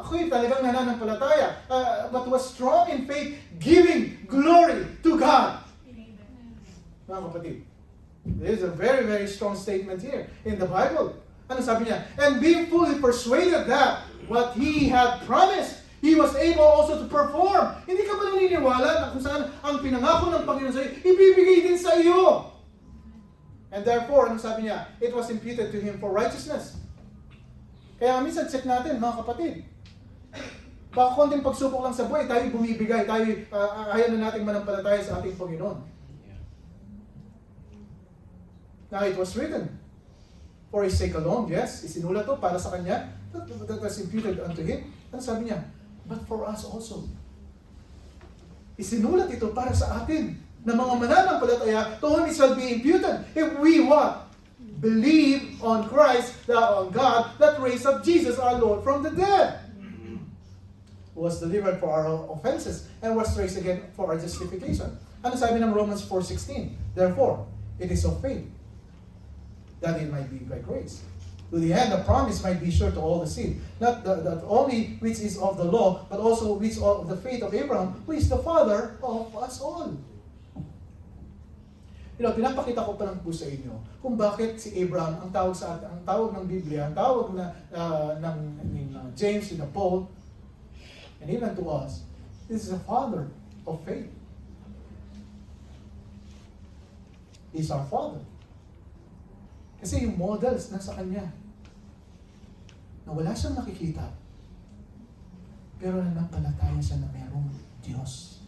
Ako'y talagang nananampalataya, but was strong in faith, giving glory to God. Mga kapatid, there is a very, very strong statement here in the Bible. Ano sabi niya? And being fully persuaded that what he had promised, he was able also to perform. Hindi ka ba naniniwala na kung saan ang pinangako ng Panginoon sa iyo, ibibigay din sa iyo? And therefore, ano sabi niya? It was imputed to him for righteousness. Kaya minsan check natin, mga kapatid. Baka konting pagsubok lang sa buhay, tayo bumibigay, tayo ayaw na nating manampalataya sa ating Panginoon. Now, it was written, for his sake alone, yes, isinulat to para sa kanya, that was imputed unto him. Ano sabi niya? But for us also. Isinulat ito para sa atin, na mga mananampalataya, to whom it shall be imputed. If we what? Believe on Christ, on God, that raised up Jesus our Lord from the dead. Who was delivered for our offenses, and was raised again for our justification. Ano sabi ng Romans 4:16? Therefore, it is of faith, that it might be by grace. To the end, the promise might be sure to all the seed, not that only which is of the law, but also which of the faith of Abraham, who is the father of us all. Pinapakita ko pa lang po sa inyo kung bakit si Abraham, ang tawag ng Biblia, ang tawag ng James and Paul, and even to us, this is a father of faith. He's our father. Kasi yung models nasa kanya. Na wala siyang nakikita. Pero nanampalataya siya na merong Diyos.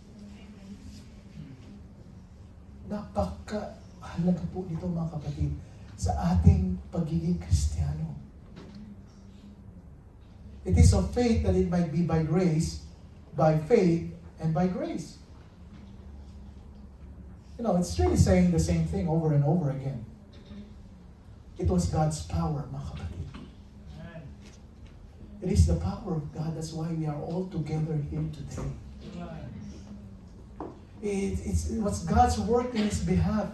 Napakahalaga po ito mga kapatid sa ating pagiging Kristiyano. It is of faith that it might be by grace, by faith, and by grace. It's really saying the same thing over and over again. It was God's power, mga kapatid. It is the power of God. That's why we are all together here today. It's God's work in His behalf.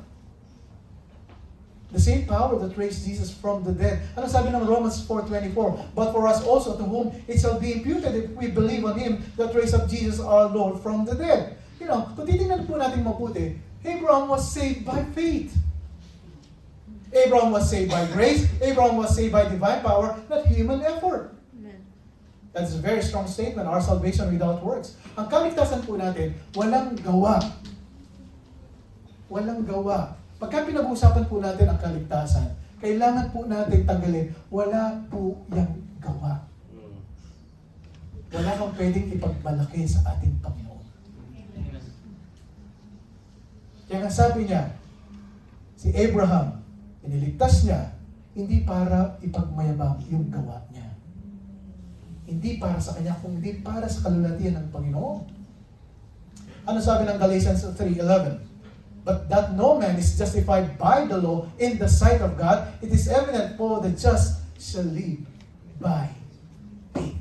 The same power that raised Jesus from the dead. Ano sabi ng Romans 4:24? But for us also, to whom it shall be imputed if we believe on Him that raised up Jesus our Lord from the dead. Kung titingnan po natin mabuti, Abraham was saved by faith. Abraham was saved by grace. Abraham was saved by divine power, not human effort. That's a very strong statement. Our salvation without works. Ang kaligtasan po natin, walang gawa. Walang gawa. Pagka pinag-uusapan po natin ang kaligtasan, kailangan po natin tanggalin, wala po yung gawa. Wala kang pwedeng ipagmalaki sa ating Panginoon. Kaya nga sabi niya, si Abraham, iniligtas niya, hindi para ipagmayabang yung gawa niya. Hindi para sa kanya, kundi para sa kalulatian ng Panginoon. Ano sabi ng Galatians 3:11? But that no man is justified by the law in the sight of God, it is evident for the just shall live by faith.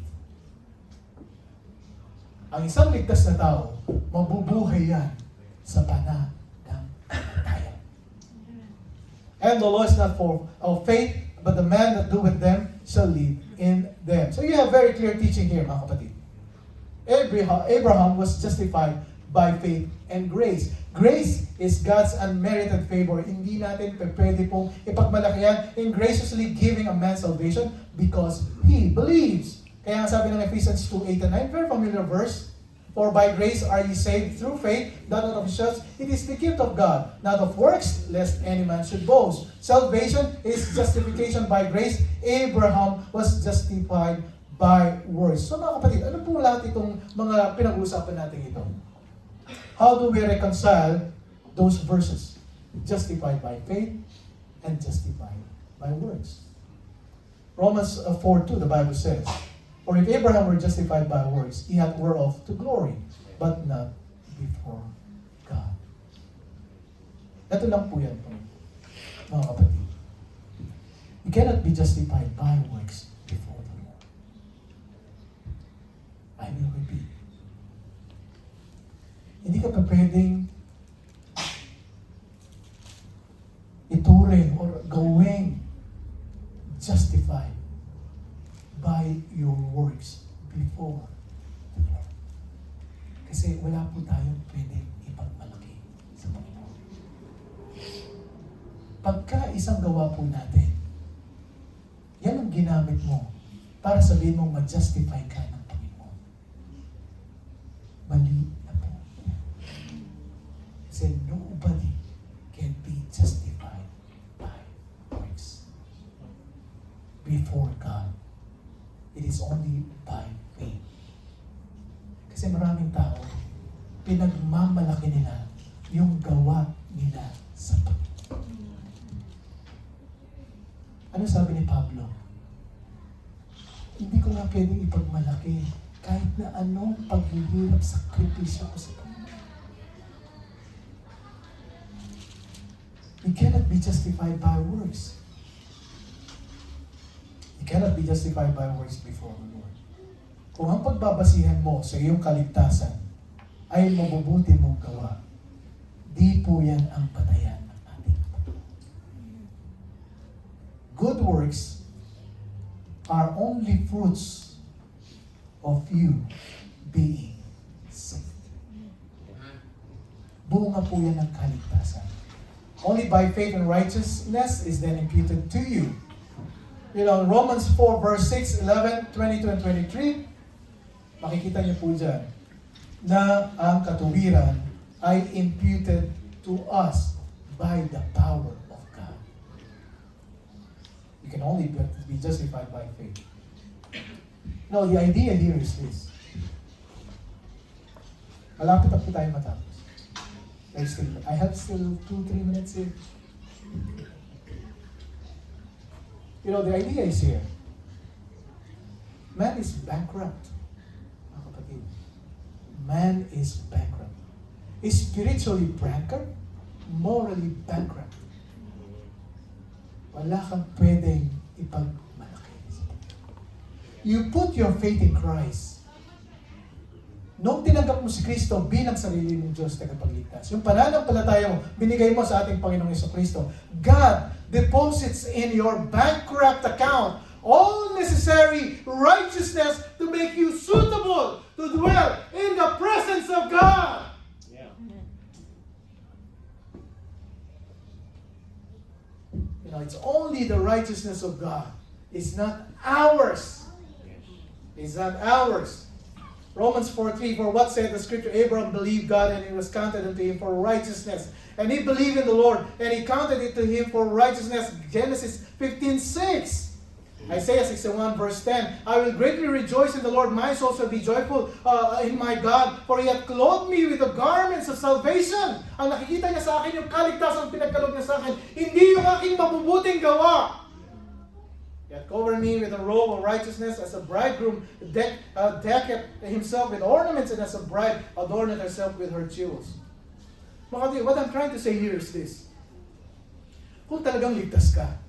Ang isang ligtas na tao, mabubuhay yan sa pananampalataya. And the law is not for of faith, but the man that doeth them shall live in them. So you have very clear teaching here, mga kapatid. Abraham was justified by faith and grace. Grace is God's unmerited favor. Hindi natin pwede pong ipagmalaki yan in graciously giving a man salvation because he believes. Kaya nga sabi ng Ephesians 2:8 and 9, very familiar verse. For by grace are ye saved through faith, not of yourselves. It is the gift of God, not of works, lest any man should boast. Salvation is justification by grace. Abraham was justified by works. So mga kapatid, ano po lahat itong mga pinag-uusapan natin ito? How do we reconcile those verses? Justified by faith and justified by works. Romans 4:2, the Bible says, for if Abraham were justified by works, he had whereof to glory, but not before God. Ito lang po yan, mga kapatid. You cannot be justified by works before the Lord. I will repeat. Hindi ka pa pwedeng ituring or gawing justified by your works before the Lord. Kasi wala po tayong pwedeng ipagmalaki sa Panginoon. Pagka isang gawa po natin, yan ang ginamit mo para sabihin mong ma-justify ka ng Panginoon. Mali na po. Kasi nobody can be justified by works before God. It is only by faith. Kasi maraming tao, pinagmamalaki nila yung gawa nila sa Panginoon. Ano sabi ni Pablo? Hindi ko nga pwedeng ipagmalaki kahit na anong paghihirap sakripisyo ko sa Panginoon. You cannot be justified by works. You cannot be justified by works before the Lord. Kung ang pagbabasihan mo sa iyong kaligtasan ay mabubuti mong gawa, di po yan ang batayan ng ating Panginoon. Good works are only fruits of you being saved. Bunga po yan ng kaligtasan. Only by faith and righteousness is then imputed to you. You know, Romans 4 verse 6, 11, 22, and 23, makikita niyo po dyan na ang katuwiran ay imputed to us by the power of God. You can only be justified by faith. No, the idea here is this. Malapit na po tayo matapos. I have still 2-3 minutes here. You know, the idea is here. Man is bankrupt. Mga kapatid. Man is bankrupt. Is spiritually bankrupt, morally bankrupt. Wala kang pwedeng ipagmalaki. You put your faith in Christ. Nung tinanggap mo si Kristo bilang sarili mong Diyos tagapagligtas, yung pananampalataya mo, binigay mo sa ating Panginoong Jesucristo, God deposits in your bankrupt account all necessary righteousness to make you suitable to dwell in the presence of God. Yeah. You know, it's only the righteousness of God. It's not ours. It's not ours. Romans 4:3, for what saith the scripture, Abraham believed God and it was counted unto him for righteousness. And he believed in the Lord and he counted it to him for righteousness. Genesis 15:6. Isaiah 61 verse 10, I will greatly rejoice in the Lord, my soul shall be joyful in my God, for He hath clothed me with the garments of salvation. Ang nakikita niya sa akin, yung kaligtasan pinagkaloob niya sa akin, hindi yung aking mabubuting gawa. Yet cover me with a robe of righteousness as a bridegroom decketh himself with ornaments, and as a bride adorneth herself with her jewels. Mga kapatid, what I'm trying to say here is this. Kung talagang ligtas ka,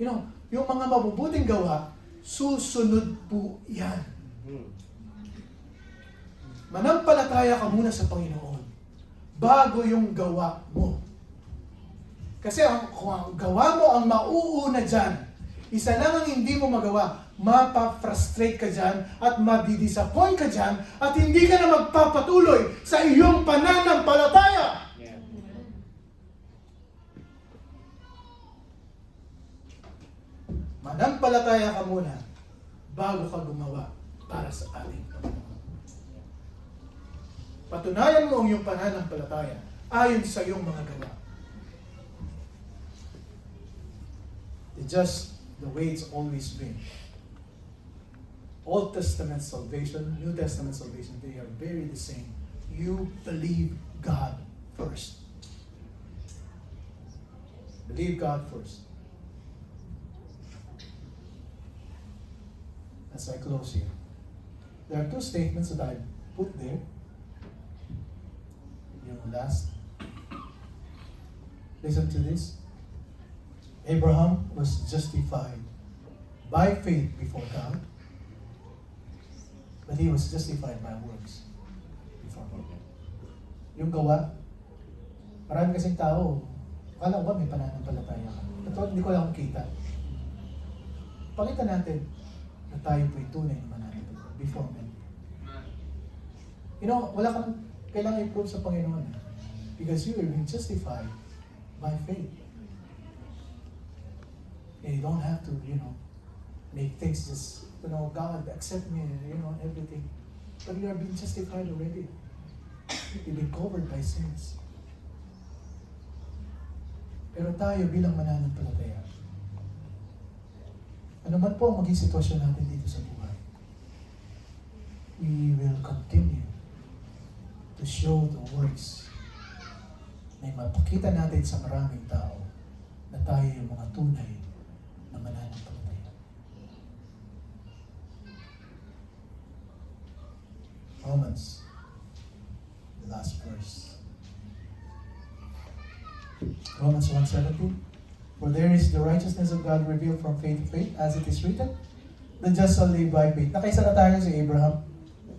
yung mga mabubuting gawa, susunod po yan. Manampalataya ka muna sa Panginoon bago yung gawa mo. Kasi kung ang gawa mo ang mauuna dyan, isa lang ang hindi mo magawa, mapafrustrate ka dyan at madidisappoint ka dyan at hindi ka na magpapatuloy sa iyong pananampalataya. Yeah. Manampalataya ka muna bago ka gumawa para sa ating Panginoon. Patunayan mo ang iyong pananampalataya ayon sa iyong mga gawa. It's just the way it's always been. Old Testament salvation, New Testament salvation, they are very the same. You believe God first. Believe God first. As I close here, there are two statements that I put there. Yung last. Listen to this. Abraham was justified by faith before God, but he was justified by works before God. Yung gawa, marami kasing tao, akala ko may pananampalataya ka. Ito, hindi ko lang kita. Pakita natin na tayo po'y tunay na mananampalataya before men. Wala kang kailangan i-prove sa Panginoon. Because you are being justified by faith. And you don't have to, make things just, God, accept me, everything. But you are being justified already. You've been covered by sins. Pero tayo bilang mananampalataya, ano man po ang maging sitwasyon natin dito sa buhay, we will continue to show the works na mapakita natin sa maraming tao na tayo yung mga tunay na mananampalataya. Romans, the last verse. Romans 1:17. For there is the righteousness of God revealed from faith to faith, as it is written, the just shall live by faith. Nakaisa na tayo si Abraham.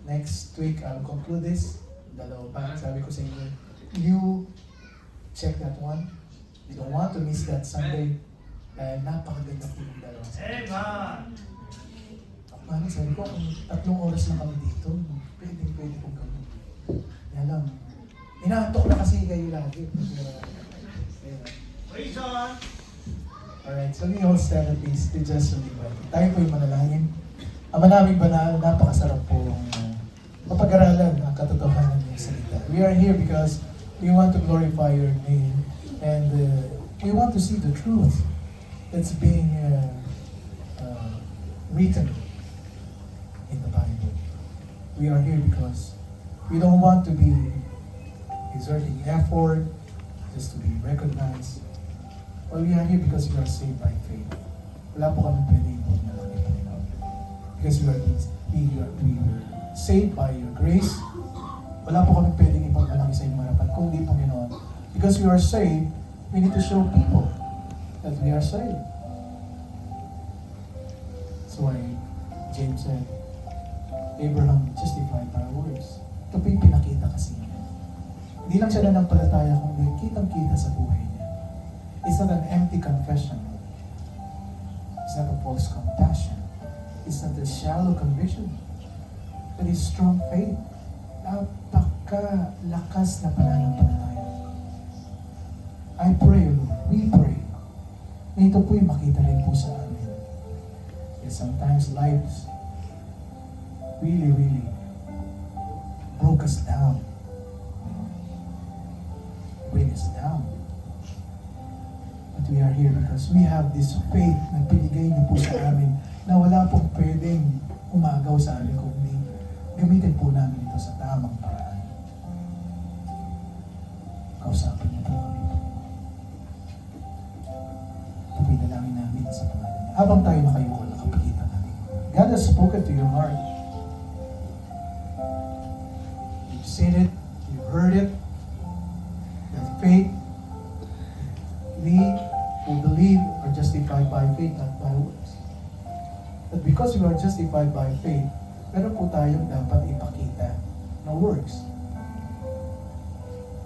Next week, I'll conclude this. Dalawa pa, sabi ko sa inyo, you check that one. You don't want to miss that Sunday. Dahil napakaganda po yung dalawa. Amen. Mami, sabi ko, kung 3 oras lang kami dito, pwede pong gawin. Yan lang. Inaantok na kasi kayo lagi. Praise God. Alright, so we all stand at least to just remember. Tayo po yung manalangin. Ama namin banal, napakasarap po mapag-aralan ang katotohanan ng salita. We are here because we want to glorify your name and we want to see the truth that's being written in the Bible. We are here because we don't want to be exerting effort just to be recognized. Well, we are here because we are saved by faith. Wala po kami pwede ibig na lang Panginoon. Because we were saved by your grace. Wala po kami pwedeng ipagmalaki sa inyong harapan, kundi Panginoon. Because we are saved, we need to show people that we are saved. That's why James said, Abraham justified by works. Ito po yung pinakita kasi niya. Hindi lang siya nanampalataya, kundi kitang-kita sa buhay niya. It's not an empty confession. It's not a false compassion. It's not a shallow conviction. But it's strong faith. Napakalakas na pananampalataya. I pray, Lord, we pray, na ito po'y makita rin po sa amin. Because sometimes lives really broke us down. Bring us down. But we are here because we have this faith na pinigay niyo po sa amin na wala pong pwedeng umagaw sa amin kundi gamitin po namin ito sa tamang paraan. Kausapin niyo po kami. Ito po yung dalangin namin sa Panginoon. Habang tayo nakayuko, nakapikit ang ating. God has spoken to your heart. You've seen it, you've heard it, that faith, we who believe are justified by faith, not by works. But because we are justified by faith, meron po tayong dapat ipakita na works.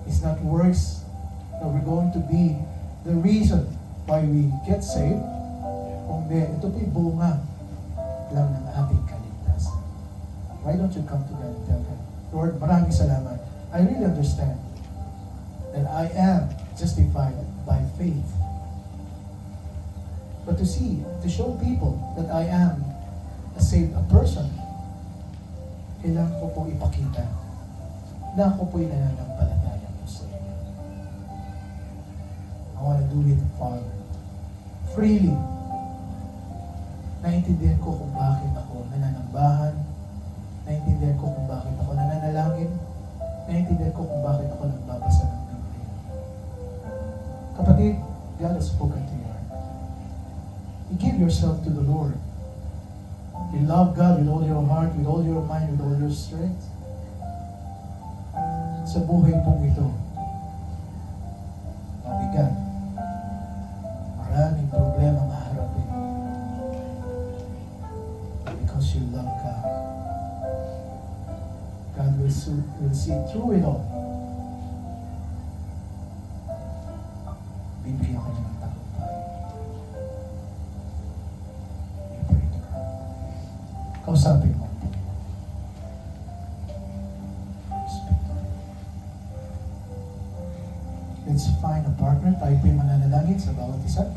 It's not works that we're going to be the reason why we get saved. Kundi ito po'y bunga lang ng ating kaligtasan. Why don't you come to God and tell Him, Lord, maraming salamat. I really understand that I am justified by faith. But to show people that I am a saved person, kailangan ko po ipakita na ako po'y nananampalataya po sa inyo. I want to do it, Father, freely. Naintindihan ko kung bakit ako nananambahan. Naintindihan ko kung bakit ako nananalangin. Naintindihan ko kung bakit ako nagbabasa ng Biblia. Kapatid, God has spoken to you. You give yourself to the Lord. You love God with all your heart, with all your mind, with all your strength. Sa buhay pong ito, mabigat. Maraming problema maharapin. Because you love God. God will see through it all. Bibigyan ka niya ng tagumpay. You pray to God. Kausapin mo. Let's find a partner. Tayo po'y mananalangin sa bawat isa.